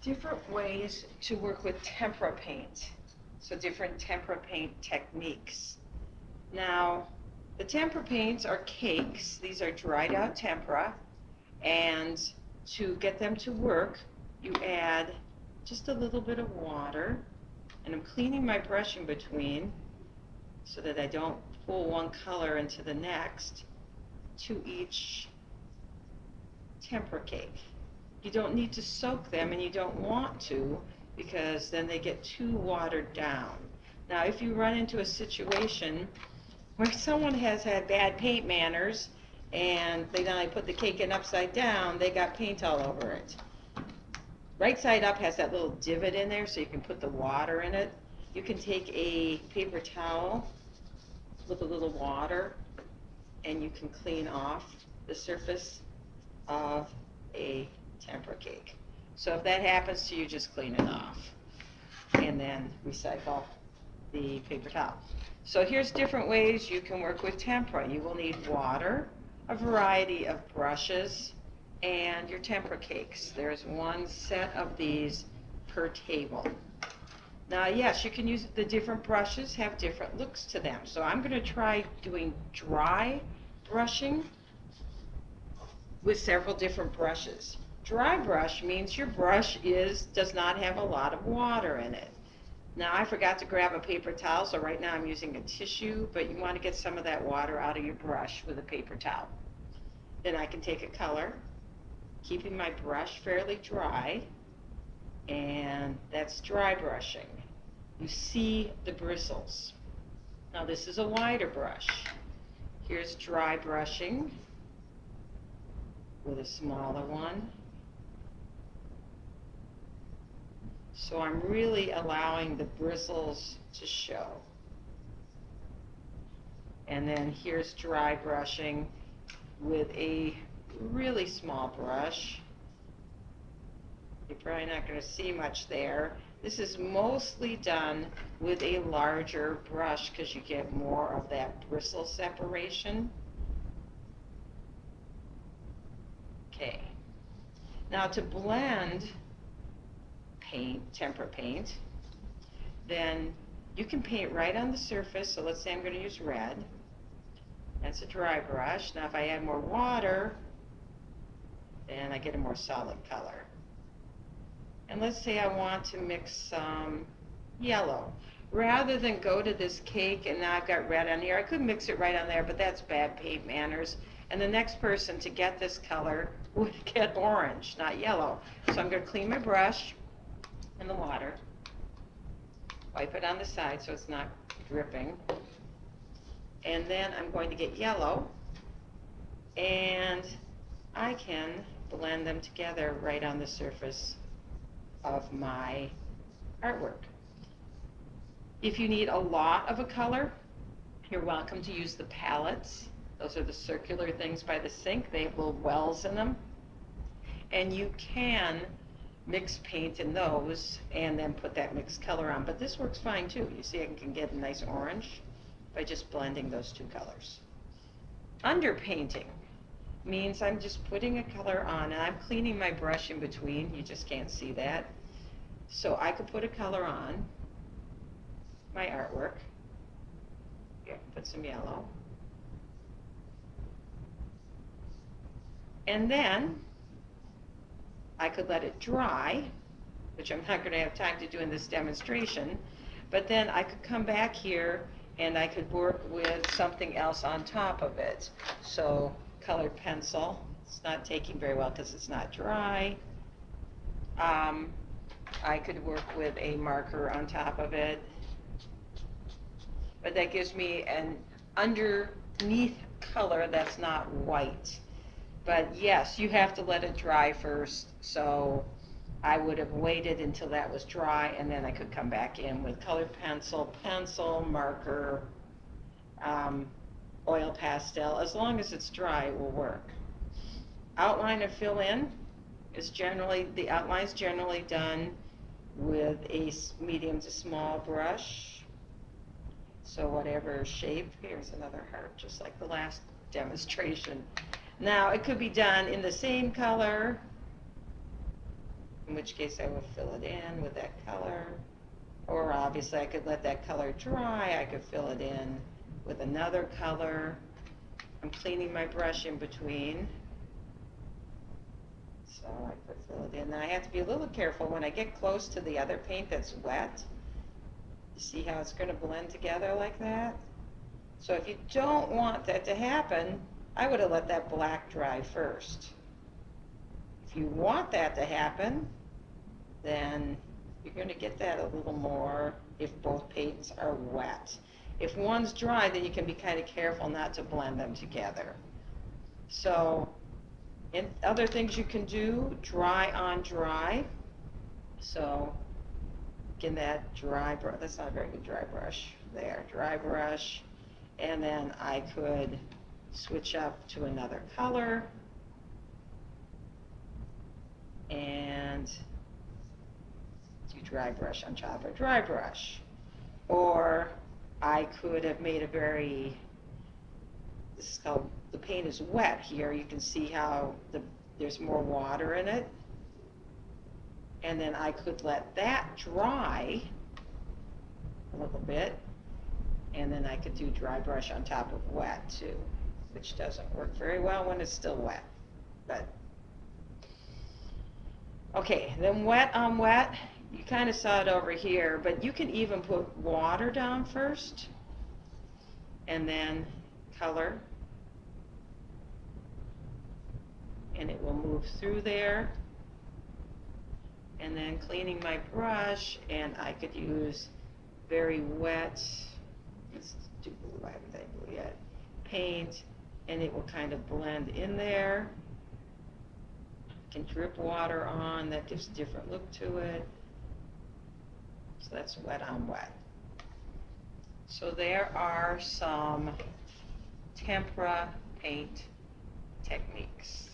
different ways to work with tempera paint. So different tempera paint techniques. Now, the tempera paints are cakes. These are dried out tempera. And to get them to work, you add just a little bit of water. And I'm cleaning my brush in between so that I don't pull one color into the next to each tempera cake. You don't need to soak them, and you don't want to, because then they get too watered down. Now, if you run into a situation where someone has had bad paint manners and they not only put the cake in upside down, they got paint all over it. Right side up has that little divot in there so you can put the water in it. You can take a paper towel with a little water and you can clean off the surface of a tempera cake. So if that happens to you, just clean it off and then recycle the paper towel. So here's different ways you can work with tempera. You will need water, a variety of brushes, and your tempera cakes. There's one set of these per table. Now, yes, you can use the different brushes, have different looks to them. So I'm going to try doing dry brushing with several different brushes. Dry brush means your brush does not have a lot of water in it. Now, I forgot to grab a paper towel, so right now I'm using a tissue, but you want to get some of that water out of your brush with a paper towel. Then I can take a color, keeping my brush fairly dry, and that's dry brushing. You see the bristles. Now, this is a wider brush. Here's dry brushing with a smaller one. So I'm really allowing the bristles to show. And then here's dry brushing with a really small brush. You're probably not going to see much there. This is mostly done with a larger brush because you get more of that bristle separation. Okay. Now to blend tempera paint, then you can paint right on the surface. So let's say I'm going to use red. That's a dry brush. Now if I add more water, then I get a more solid color. And let's say I want to mix some yellow. Rather than go to this cake and now I've got red on here, I could mix it right on there, but that's bad paint manners. And the next person to get this color would get orange, not yellow. So I'm going to clean my brush in the water, wipe it on the side so it's not dripping, and then I'm going to get yellow, and I can blend them together right on the surface of my artwork. If you need a lot of a color, you're welcome to use the palettes. Those are the circular things by the sink. They have little wells in them, and you can mix paint in those and then put that mixed color on. But this works fine too. You see I can get a nice orange by just blending those two colors. Underpainting means I'm just putting a color on, and I'm cleaning my brush in between. You just can't see that. So I could put a color on my artwork. Here, put some yellow. And then I could let it dry, which I'm not going to have time to do in this demonstration, but then I could come back here and I could work with something else on top of it. So colored pencil, it's not taking very well because it's not dry. I could work with a marker on top of it, but that gives me an underneath color that's not white. But yes, you have to let it dry first, so I would have waited until that was dry, and then I could come back in with colored pencil, marker, oil pastel. As long as it's dry, it will work. Outline and fill in is generally, the outline is generally done with a medium to small brush. So whatever shape, here's another heart, just like the last demonstration. Now, it could be done in the same color which case I will fill it in with that color. Or obviously I could let that color dry, I could fill it in with another color. I'm cleaning my brush in between. So I could fill it in. Now I have to be a little careful when I get close to the other paint that's wet. You see how it's going to blend together like that? So if you don't want that to happen, I would have let that black dry first. If you want that to happen, then you're going to get that a little more if both paints are wet. If one's dry, then you can be kind of careful not to blend them together. So, and other things you can do, dry on dry. So, again, that dry brush, that's not a very good dry brush. There, dry brush. And then I could switch up to another color. And do dry brush on top of dry brush. Or I could have made a very, this is called, the paint is wet here. You can see how there's more water in it. And then I could let that dry a little bit. And then I could do dry brush on top of wet too, which doesn't work very well when it's still wet. But okay, then wet on wet, you kind of saw it over here, but you can even put water down first and then color, and it will move through there. And then cleaning my brush, and I could use very wet, let's do blue, I haven't done blue yet, paint, and it will kind of blend in there. Can drip water on, that gives a different look to it. So that's wet on wet. So there are some tempera paint techniques.